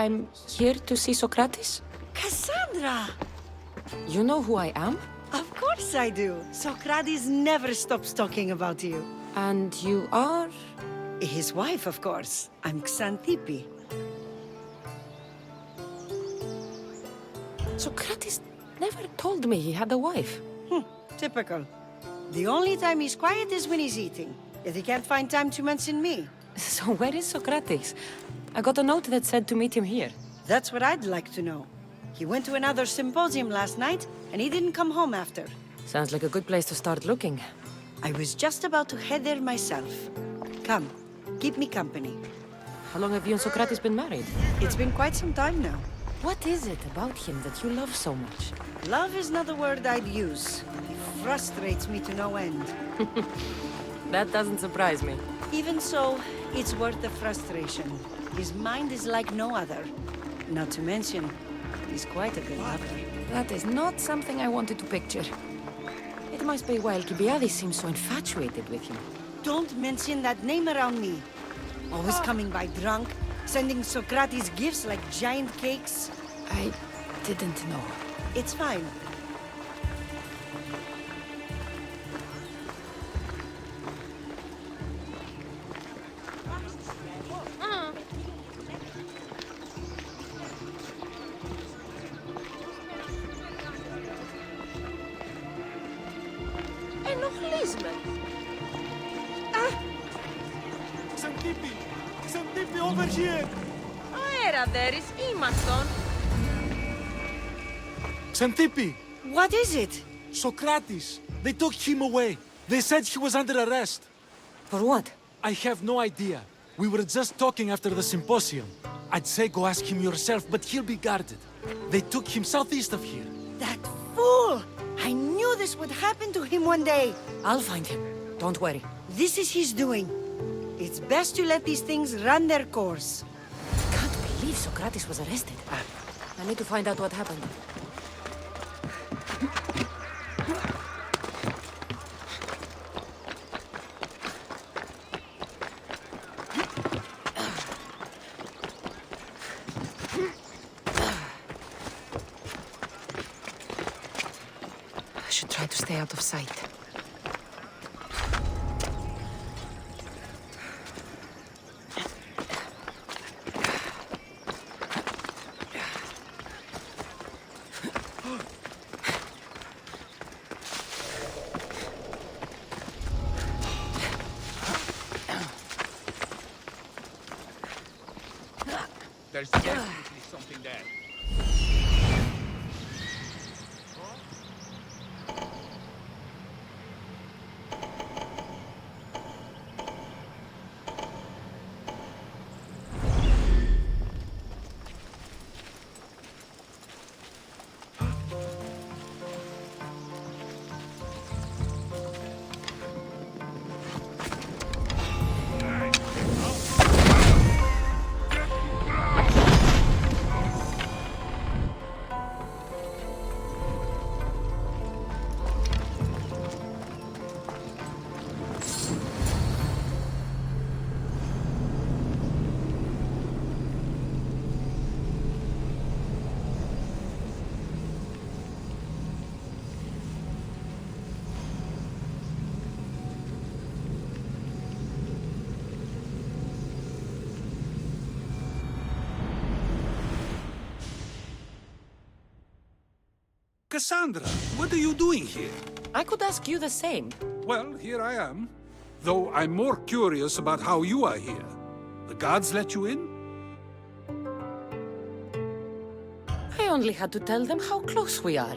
I'm here to see Sokrates. Cassandra! You know who I am? Of course I do. Sokrates never stops talking about you. And you are? His wife, of course. I'm Xanthippe. Sokrates never told me he had a wife. Typical. The only time he's quiet is when he's eating. Yet he can't find time to mention me. So where is Sokrates? I got a note that said to meet him here. That's what I'd like to know. He went to another symposium last night, and he didn't come home after. Sounds like a good place to start looking. I was just about to head there myself. Come, keep me company. How long have you and Sokrates been married? It's been quite some time now. What is it about him that you love so much? Love is not the word I'd use. He frustrates me to no end. That doesn't surprise me. Even so, it's worth the frustration. His mind is like no other. Not to mention, he's quite a good lover. That is not something I wanted to picture. It must be why Alcibiades seems so infatuated with him. Don't mention that name around me. Always coming by drunk, sending Sokrates gifts like giant cakes. I didn't know. It's fine. Xanthippe, over here! Aera theris ήμαστον. Xanthippe! What is it? Sokrates! They took him away. They said he was under arrest. For what? I have no idea. We were just talking after the symposium. I'd say go ask him yourself, but he'll be guarded. They took him southeast of here. That fool! I knew this would happen to him one day. I'll find him. Don't worry. This is his doing. It's best to let these things run their course. I can't believe Sokrates was arrested. I need to find out what happened. I should try to stay out of sight. There's definitely something there. Cassandra, what are you doing here? I could ask you the same. Well, here I am. Though I'm more curious about how you are here. The guards let you in? I only had to tell them how close we are,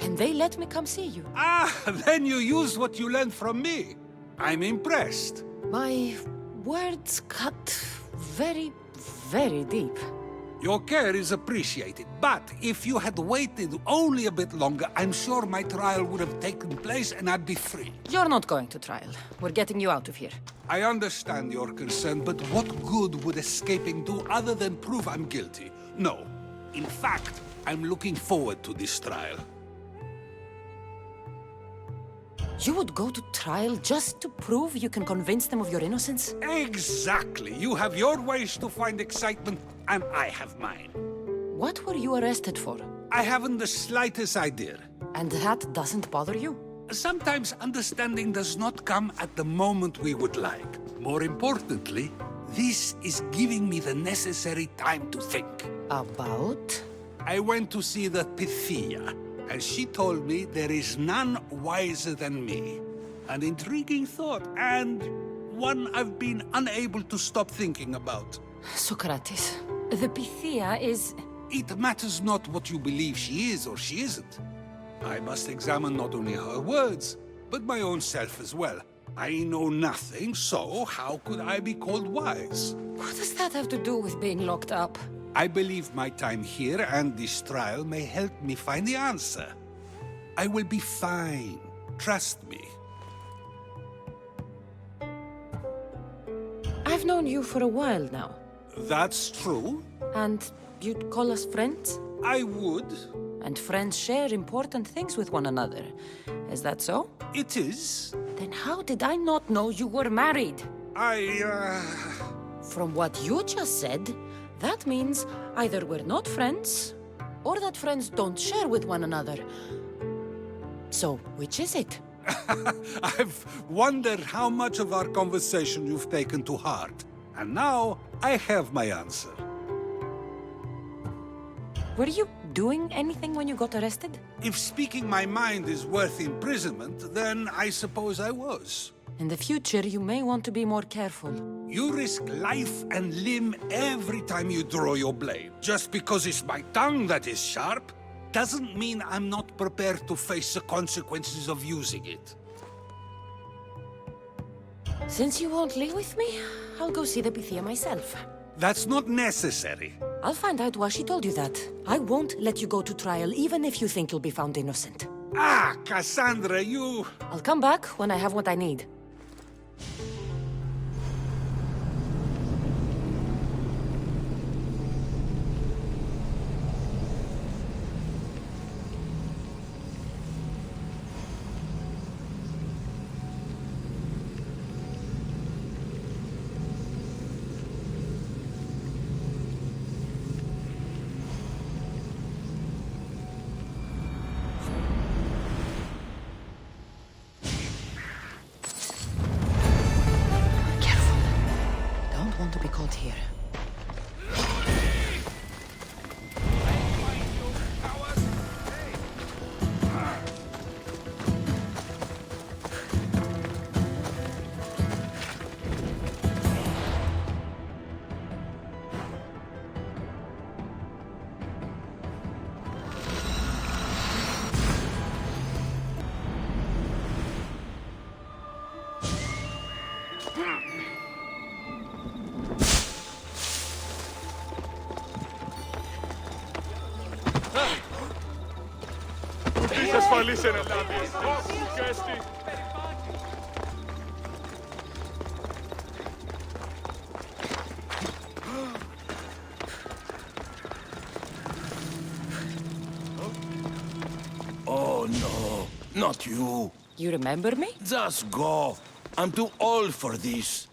and they let me come see you. Ah, then you used what you learned from me. I'm impressed. My words cut very, very deep. Your care is appreciated, but if you had waited only a bit longer, I'm sure my trial would have taken place and I'd be free. You're not going to trial. We're getting you out of here. I understand your concern, but what good would escaping do other than prove I'm guilty? No. In fact, I'm looking forward to this trial. You would go to trial just to prove you can convince them of your innocence? Exactly. You have your ways to find excitement. and I have mine. What were you arrested for? I haven't the slightest idea. And that doesn't bother you? Sometimes understanding does not come at the moment we would like. More importantly, this is giving me the necessary time to think. About? I went to see the Pythia, and she told me there is none wiser than me. An intriguing thought, and one I've been unable to stop thinking about. Sokrates, the Pythia is... It matters not what you believe she is or she isn't. I must examine not only her words, but my own self as well. I know nothing, so how could I be called wise? What does that have to do with being locked up? I believe my time here and this trial may help me find the answer. I will be fine. Trust me. I've known you for a while now. That's true. And you'd call us friends? I would. And friends share important things with one another. Is that so? It is. Then how did I not know you were married? From what you just said, that means either we're not friends, or that friends don't share with one another. So, which is it? I've wondered how much of our conversation you've taken to heart. And now, I have my answer. Were you doing anything when you got arrested? If speaking my mind is worth imprisonment, then I suppose I was. In the future, you may want to be more careful. You risk life and limb every time you draw your blade. Just because it's my tongue that is sharp, doesn't mean I'm not prepared to face the consequences of using it. Since you won't leave with me, I'll go see the Pythia myself. That's not necessary. I'll find out why she told you that. I won't let you go to trial, even if you think you'll be found innocent. Ah, Cassandra, you... I'll come back when I have what I need. To be caught here. Oh no, not you. You remember me? Just go. I'm too old for this.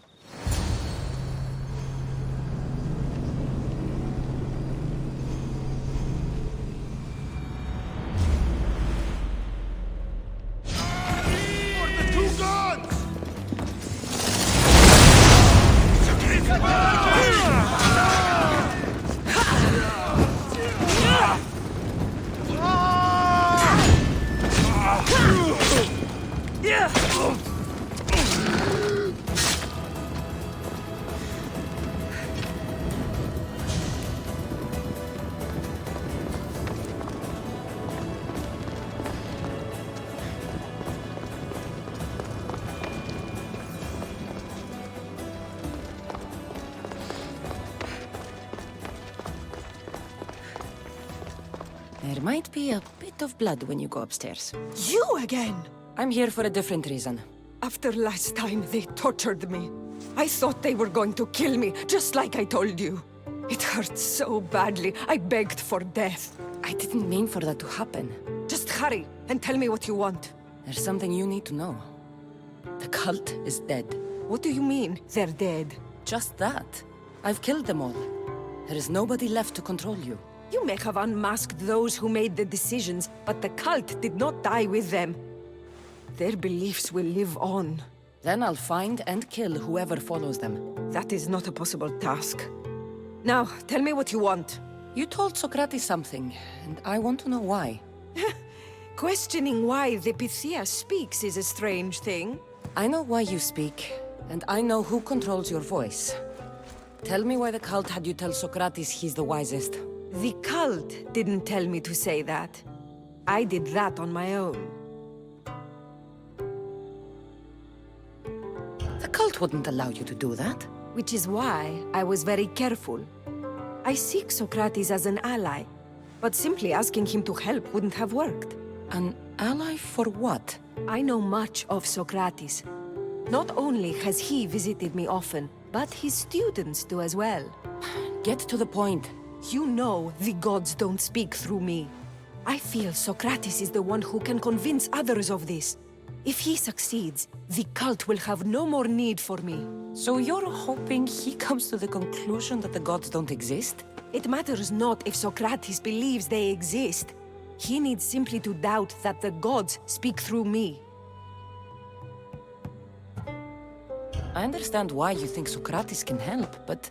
There might be a bit of blood when you go upstairs. You again! I'm here for a different reason. After last time, they tortured me. I thought they were going to kill me, just like I told you. It hurt so badly, I begged for death. I didn't mean for that to happen. Just hurry, and tell me what you want. There's something you need to know. The cult is dead. What do you mean, they're dead? Just that. I've killed them all. There is nobody left to control you. You may have unmasked those who made the decisions, but the cult did not die with them. Their beliefs will live on. Then I'll find and kill whoever follows them. That is not a possible task. Now, tell me what you want. You told Sokrates something, and I want to know why. Questioning why the misthios speaks is a strange thing. I know why you speak, and I know who controls your voice. Tell me why the cult had you tell Sokrates he's the wisest. The cult didn't tell me to say that. I did that on my own. The cult wouldn't allow you to do that. Which is why I was very careful. I seek Sokrates as an ally, but simply asking him to help wouldn't have worked. An ally for what? I know much of Sokrates. Not only has he visited me often, but his students do as well. Get to the point. You know the gods don't speak through me. I feel Sokrates is the one who can convince others of this. If he succeeds, the cult will have no more need for me. So you're hoping he comes to the conclusion that the gods don't exist? It matters not if Sokrates believes they exist. He needs simply to doubt that the gods speak through me. I understand why you think Sokrates can help, but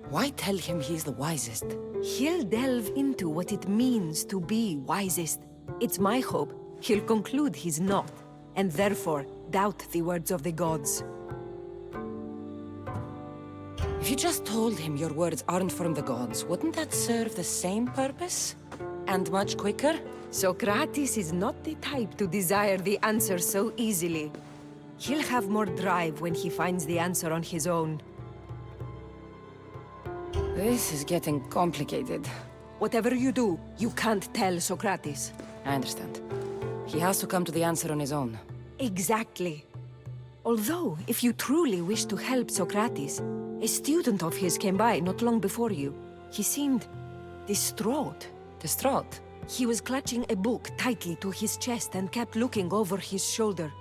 why tell him he's the wisest? He'll delve into what it means to be wisest. It's my hope he'll conclude he's not, and therefore doubt the words of the gods. If you just told him your words aren't from the gods, wouldn't that serve the same purpose? And much quicker? Sokrates is not the type to desire the answer so easily. He'll have more drive when he finds the answer on his own. This is getting complicated. Whatever you do, you can't tell Sokrates. I understand. He has to come to the answer on his own. Exactly. Although, if you truly wish to help Sokrates, a student of his came by not long before you. He seemed distraught. Distraught? He was clutching a book tightly to his chest and kept looking over his shoulder.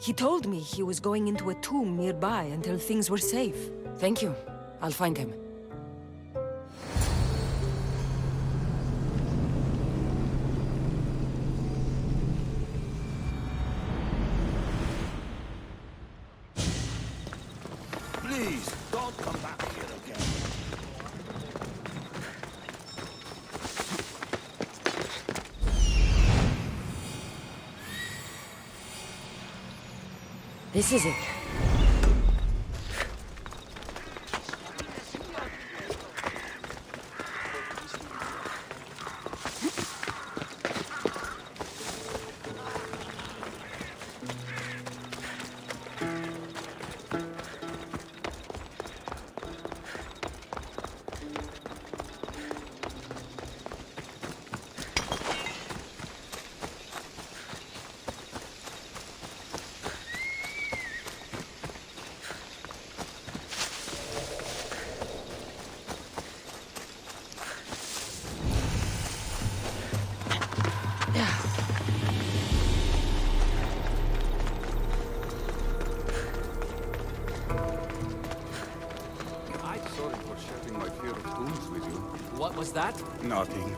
He told me he was going into a tomb nearby until things were safe. Thank you. I'll find him. Please, don't come back here again. This is it. What was that? Nothing.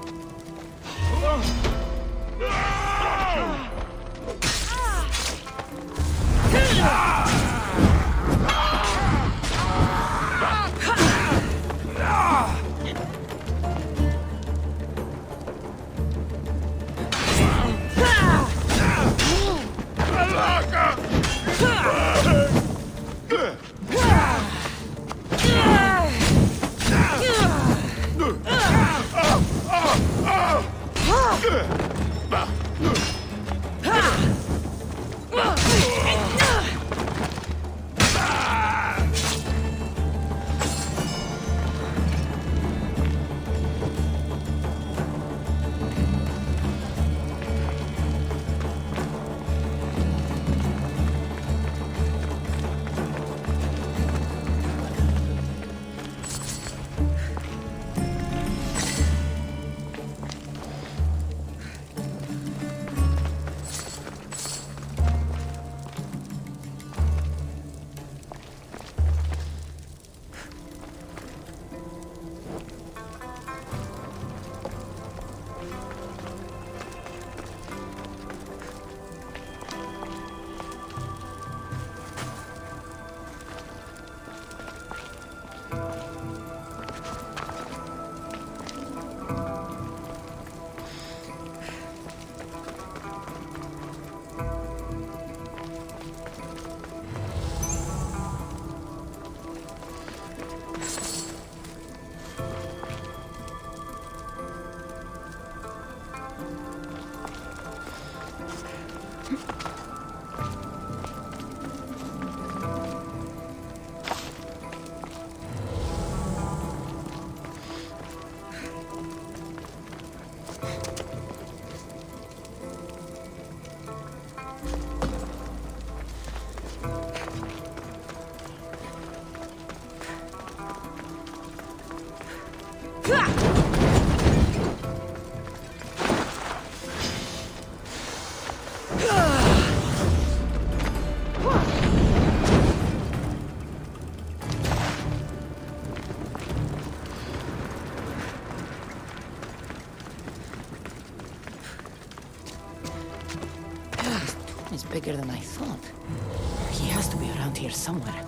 It's bigger than I thought. He has to be around here somewhere.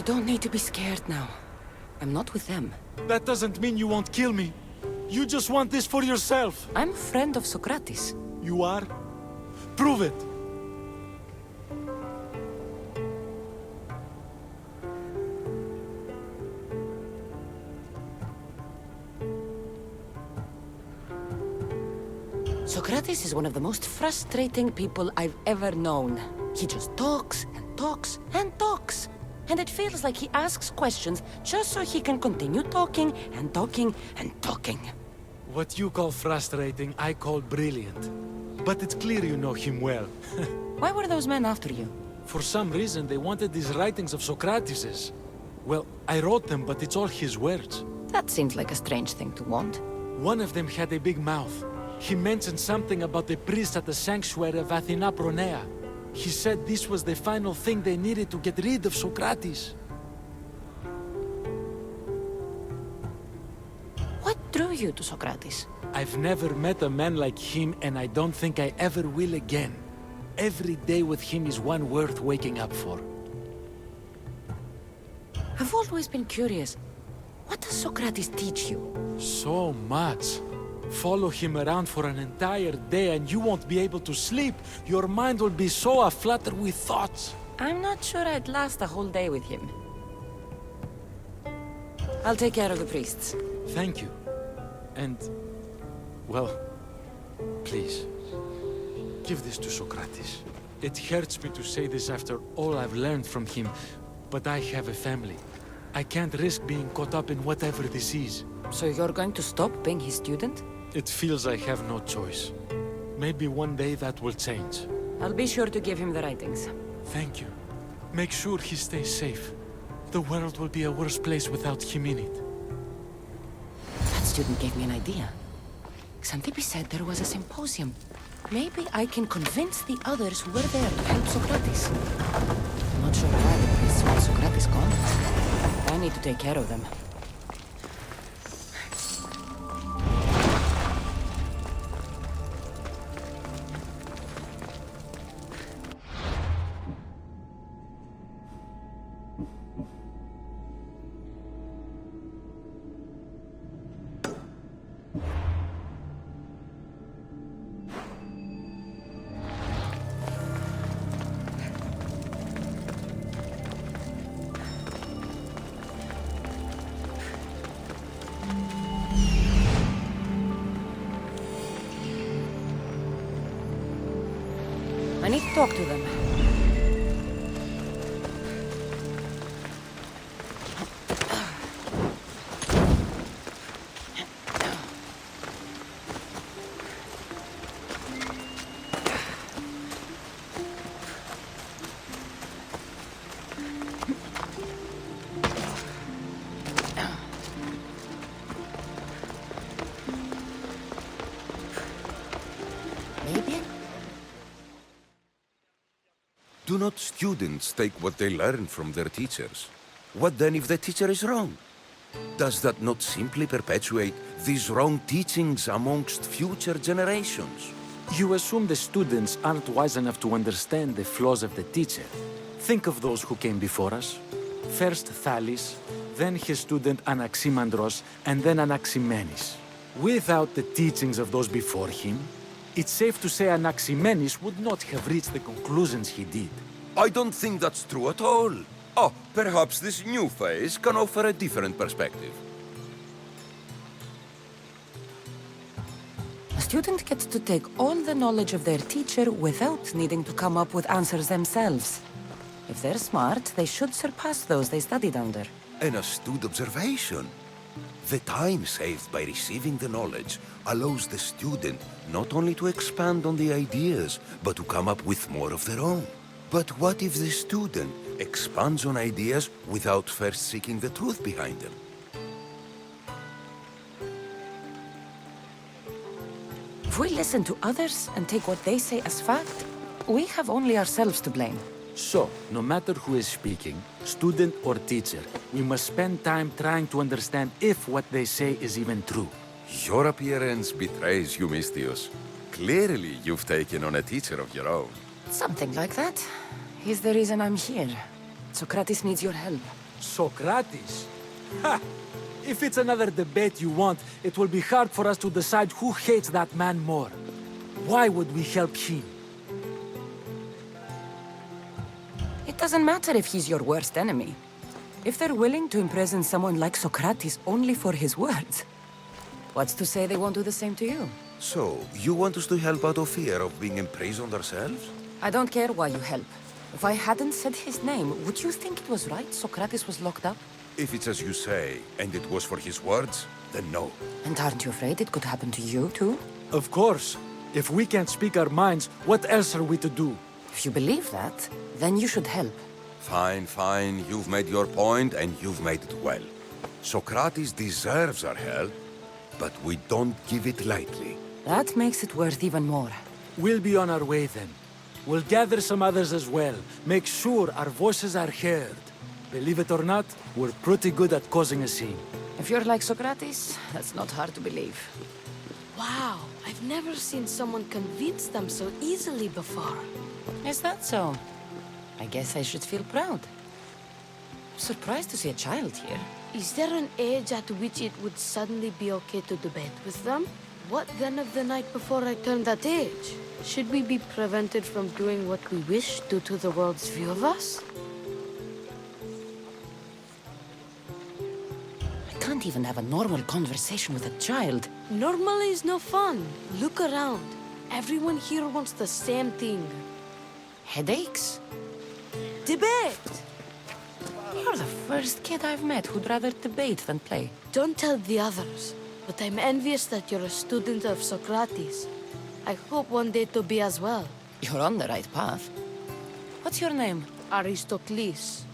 You don't need to be scared now. I'm not with them. That doesn't mean you won't kill me. You just want this for yourself. I'm a friend of Sokrates. You are? Prove it. Sokrates is one of the most frustrating people I've ever known. He just talks and talks and talks. And it feels like he asks questions just so he can continue talking and talking and talking. What you call frustrating, I call brilliant. But it's clear you know him well. Why were those men after you? For some reason, they wanted these writings of Sokrateses. Well, I wrote them, but it's all his words. That seems like a strange thing to want. One of them had a big mouth. He mentioned something about the priest at the sanctuary of Athena Pronea. He said this was the final thing they needed to get rid of Sokrates. What drew you to Sokrates? I've never met a man like him, and I don't think I ever will again. Every day with him is one worth waking up for. I've always been curious. What does Sokrates teach you? So much. Follow him around for an entire day and you won't be able to sleep. Your mind will be so aflutter with thoughts. I'm not sure I'd last a whole day with him. I'll take care of the priests. Thank you. And, well, please, give this to Sokrates. It hurts me to say this after all I've learned from him, but I have a family. I can't risk being caught up in whatever this is. So you're going to stop being his student? It feels I have no choice. Maybe one day that will change. I'll be sure to give him the writings. Thank you. Make sure he stays safe. The world will be a worse place without him in it. That student gave me an idea. Xantippe said there was a symposium. Maybe I can convince the others who were there to help Sokrates. I'm not sure why the priests want Sokrates gone. I need to take care of them. I need to talk to them. Maybe? Do not students take what they learn from their teachers? What then if the teacher is wrong? Does that not simply perpetuate these wrong teachings amongst future generations? You assume the students aren't wise enough to understand the flaws of the teacher. Think of those who came before us. First Thales, then his student Anaximandros, and then Anaximenes. Without the teachings of those before him, it's safe to say Anaximenes would not have reached the conclusions he did. I don't think that's true at all. Oh, perhaps this new phase can offer a different perspective. A student gets to take all the knowledge of their teacher without needing to come up with answers themselves. If they're smart, they should surpass those they studied under. An astute observation. The time saved by receiving the knowledge allows the student not only to expand on the ideas, but to come up with more of their own. But what if the student expands on ideas without first seeking the truth behind them? If we listen to others and take what they say as fact, we have only ourselves to blame. So, no matter who is speaking, student or teacher, we must spend time trying to understand if what they say is even true. Your appearance betrays you, misthios. Clearly, you've taken on a teacher of your own. Something like that. He's the reason I'm here. Sokrates needs your help. Sokrates? Ha! If it's another debate you want, it will be hard for us to decide who hates that man more. Why would we help him? It doesn't matter if he's your worst enemy. If they're willing to imprison someone like Sokrates only for his words, what's to say they won't do the same to you? So, you want us to help out of fear of being imprisoned ourselves? I don't care why you help. If I hadn't said his name, would you think it was right Sokrates was locked up? If it's as you say, and it was for his words, then no. And aren't you afraid it could happen to you, too? Of course. If we can't speak our minds, what else are we to do? If you believe that, then you should help. Fine, fine. You've made your point, and you've made it well. Sokrates deserves our help, but we don't give it lightly. That makes it worth even more. We'll be on our way then. We'll gather some others as well. Make sure our voices are heard. Believe it or not, we're pretty good at causing a scene. If you're like Sokrates, that's not hard to believe. Wow, I've never seen someone convince them so easily before. Is that so? I guess I should feel proud. I'm surprised to see a child here. Is there an age at which it would suddenly be okay to debate with them? What then of the night before I turned that age? Should we be prevented from doing what we wish due to the world's view of us? I can't even have a normal conversation with a child. Normal is no fun. Look around. Everyone here wants the same thing. Headaches? Debate! You're the first kid I've met who'd rather debate than play. Don't tell the others, but I'm envious that you're a student of Sokrates. I hope one day to be as well. You're on the right path. What's your name? Aristocles.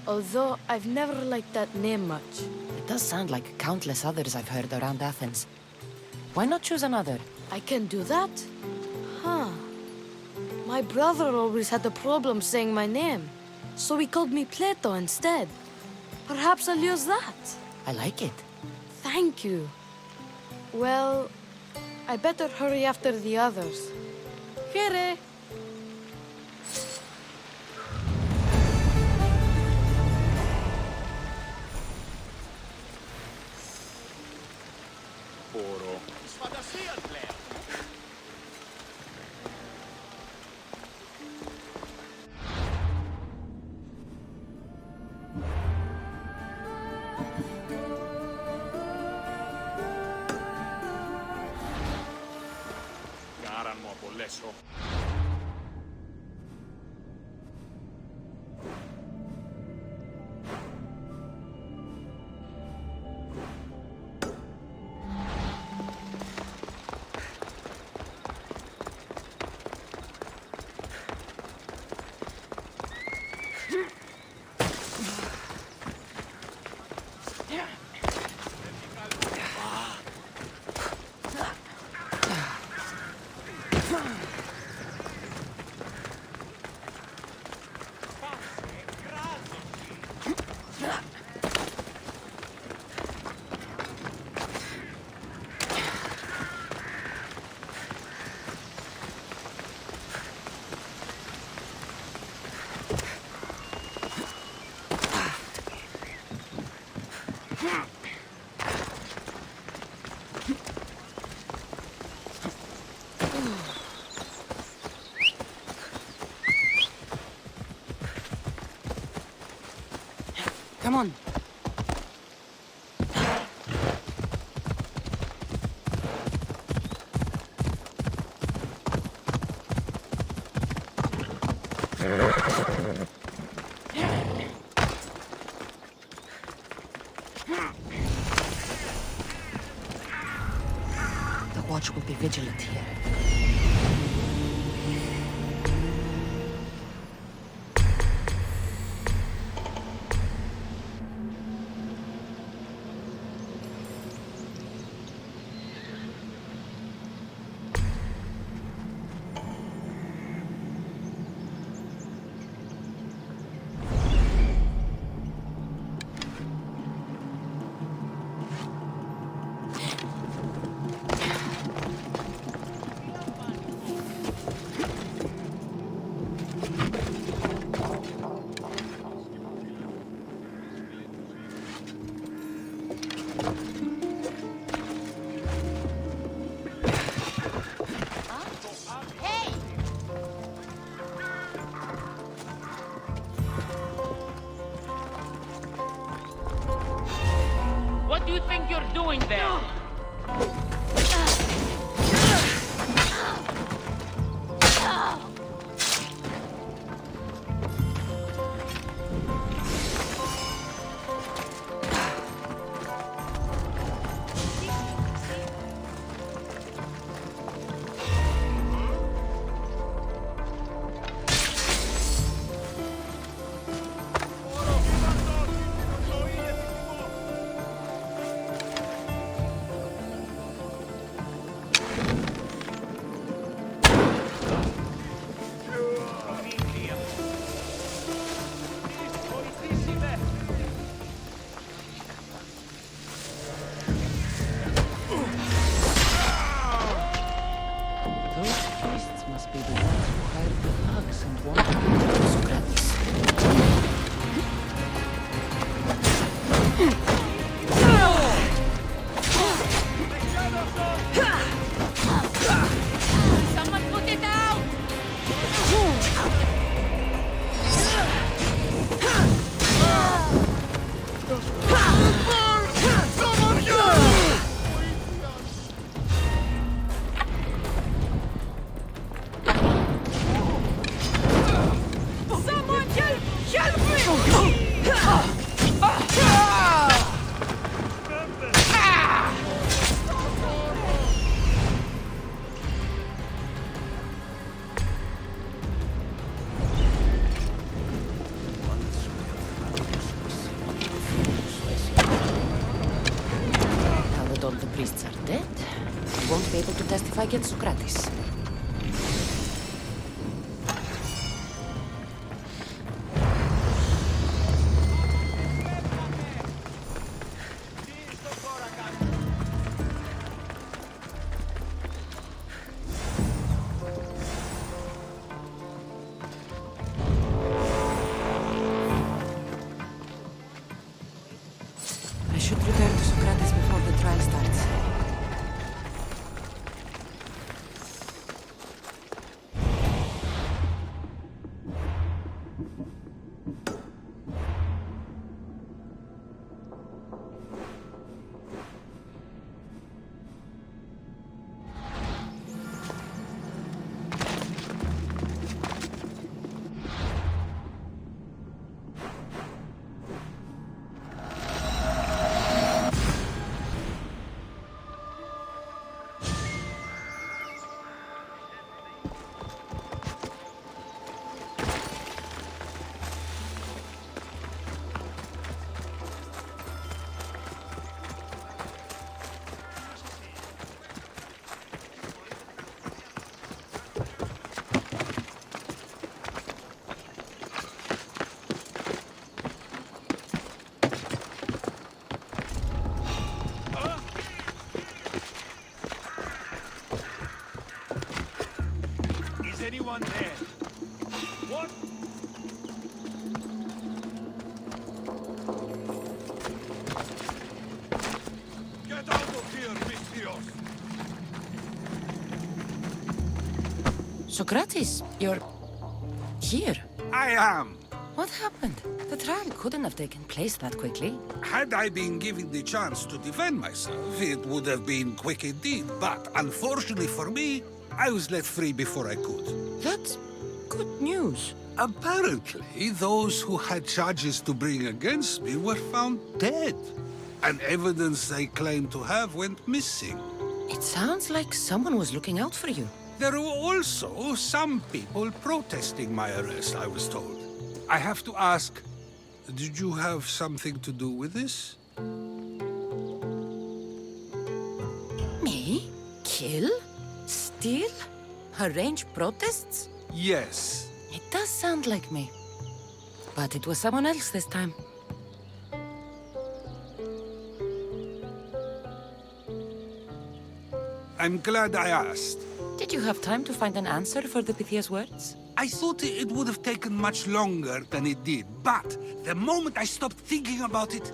Although I've never liked that name much. It does sound like countless others I've heard around Athens. Why not choose another? I can do that? Huh. My brother always had a problem saying my name, so he called me Plato instead. Perhaps I'll use that. I like it. Thank you. Well, I better hurry after the others. Here. Oro. Σφαντασία πλέον. Κάραν μου απολέσω. Come on. The watch will be vigilant here. What do you think you're doing there? won't be able to testify against Sokrates. I should return to Sokrates before the trial starts. Anyone there? What? Get out of here, misthios! Sokrates, you're here. I am. What happened? The trial couldn't have taken place that quickly. Had I been given the chance to defend myself, it would have been quick indeed. But unfortunately for me, I was let free before I could. That's good news. Apparently, those who had charges to bring against me were found dead. And evidence they claimed to have went missing. It sounds like someone was looking out for you. There were also some people protesting my arrest, I was told. I have to ask, did you have something to do with this? Me? Kill? Steal? Arrange protests? Yes. It does sound like me. But it was someone else this time. I'm glad I asked. Did you have time to find an answer for the Pythia's words? I thought it would have taken much longer than it did, but the moment I stopped thinking about it,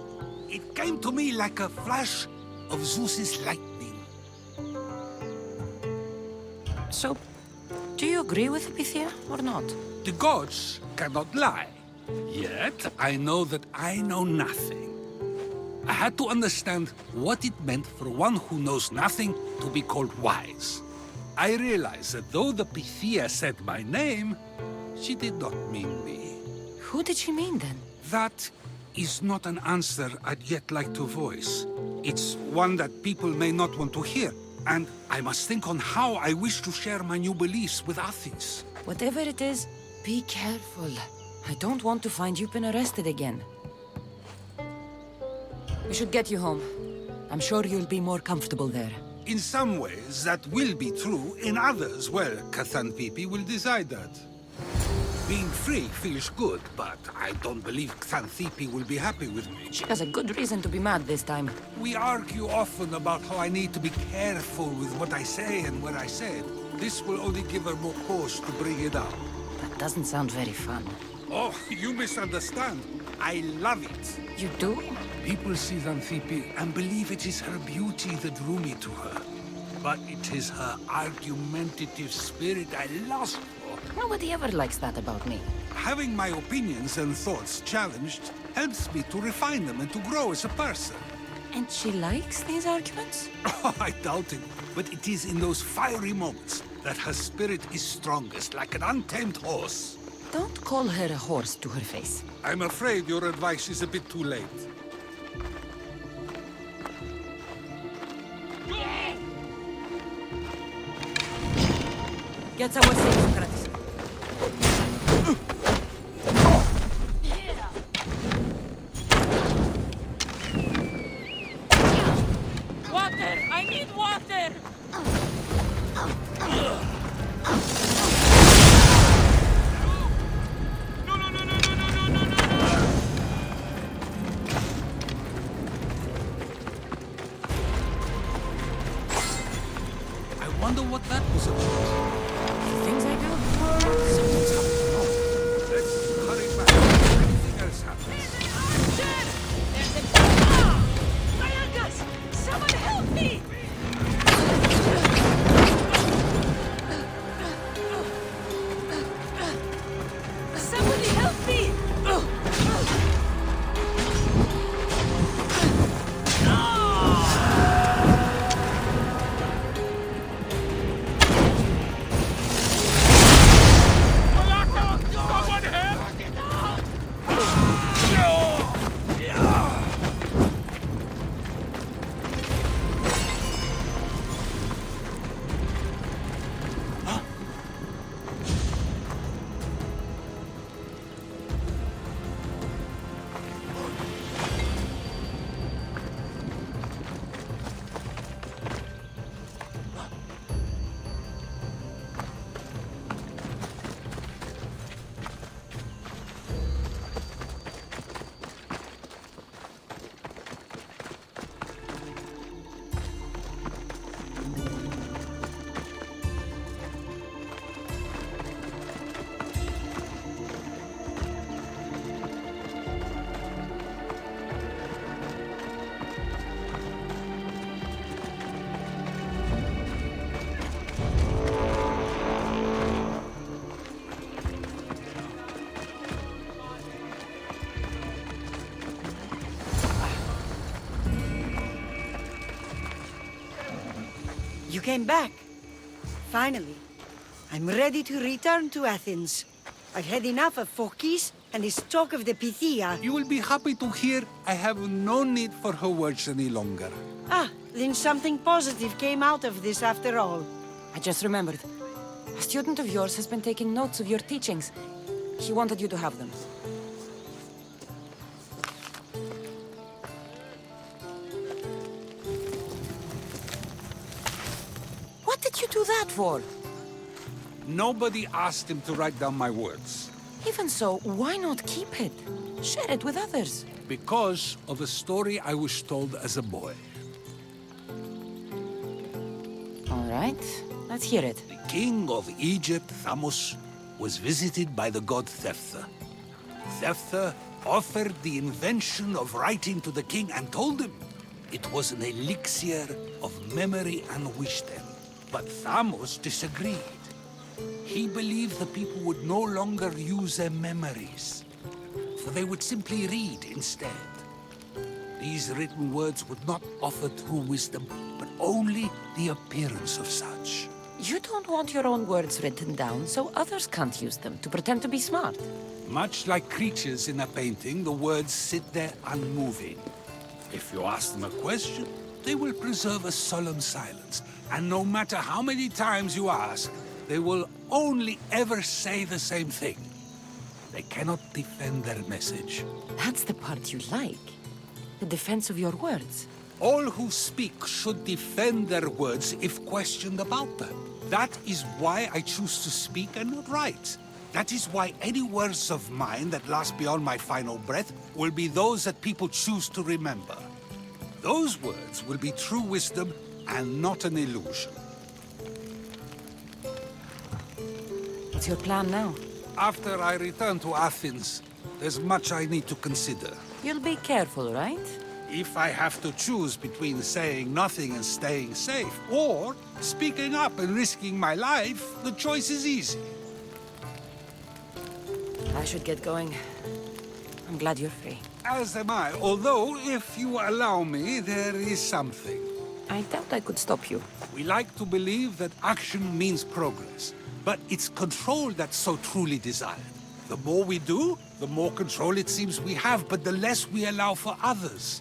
it came to me like a flash of Zeus's lightning. So, do you agree with Pythia or not? The gods cannot lie. Yet, I know that I know nothing. I had to understand what it meant for one who knows nothing to be called wise. I realized that though the Pythia said my name, she did not mean me. Who did she mean then? That is not an answer I'd yet like to voice. It's one that people may not want to hear, and I must think on how I wish to share my new beliefs with Athens. Whatever it is, be careful. I don't want to find you've been arrested again. We should get you home. I'm sure you'll be more comfortable there. In some ways, that will be true. In others, well, Xanthippi will decide that. Being free feels good, but I don't believe Xanthippi will be happy with me. She has a good reason to be mad this time. We argue often about how I need to be careful with what I say and where I say it. This will only give her more cause to bring it up. That doesn't sound very fun. Oh, you misunderstand. I love it. You do? People see Xanthippi and believe it is her beauty that drew me to her. But it is her argumentative spirit I lust for. Nobody ever likes that about me. Having my opinions and thoughts challenged helps me to refine them and to grow as a person. And she likes these arguments? Oh, I doubt it. But it is in those fiery moments that her spirit is strongest, like an untamed horse. Don't call her a horse to her face. I'm afraid your advice is a bit too late. Get somewhere safe, Sokrates. Water! I need water! Wonder what that was about. The things I do. Something's happening. Let's hurry back. Anything else happens. Someone help me! Somebody help me! You came back. Finally. I'm ready to return to Athens. I've had enough of Phokis and his talk of the Pythia. You will be happy to hear I have no need for her words any longer. Ah, then something positive came out of this after all. I just remembered. A student of yours has been taking notes of your teachings. He wanted you to have them. What did you do that for? Nobody asked him to write down my words. Even so, why not keep it? Share it with others. Because of a story I was told as a boy. All right, let's hear it. The king of Egypt, Thamos, was visited by the god Thephtha. Thephtha offered the invention of writing to the king and told him it was an elixir of memory and wisdom. But Thamos disagreed. He believed the people would no longer use their memories, for they would simply read instead. These written words would not offer true wisdom, but only the appearance of such. You don't want your own words written down, so others can't use them to pretend to be smart. Much like creatures in a painting, the words sit there unmoving. If you ask them a question, they will preserve a solemn silence, and no matter how many times you ask, they will only ever say the same thing. They cannot defend their message. That's the part you like. The defense of your words. All who speak should defend their words if questioned about them. That is why I choose to speak and not write. That is why any words of mine that last beyond my final breath will be those that people choose to remember. Those words will be true wisdom and not an illusion. What's your plan now? After I return to Athens, there's much I need to consider. You'll be careful, right? If I have to choose between saying nothing and staying safe, or speaking up and risking my life, the choice is easy. I should get going. I'm glad you're free. As am I, although, if you allow me, there is something. I doubt I could stop you. We like to believe that action means progress, but it's control that's so truly desired. The more we do, the more control it seems we have, but the less we allow for others.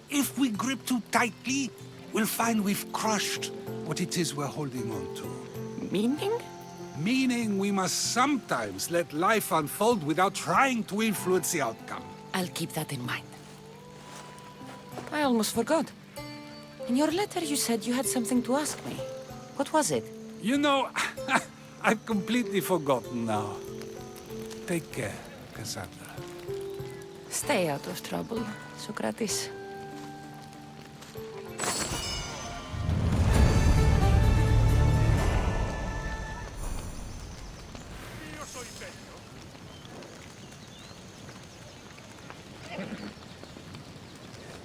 If we grip too tightly, we'll find we've crushed what it is we're holding on to. Meaning? Meaning we must sometimes let life unfold without trying to influence the outcome. I'll keep that in mind. I almost forgot. In your letter you said you had something to ask me. What was it? You know, I've completely forgotten now. Take care, Cassandra. Stay out of trouble, Sokrates.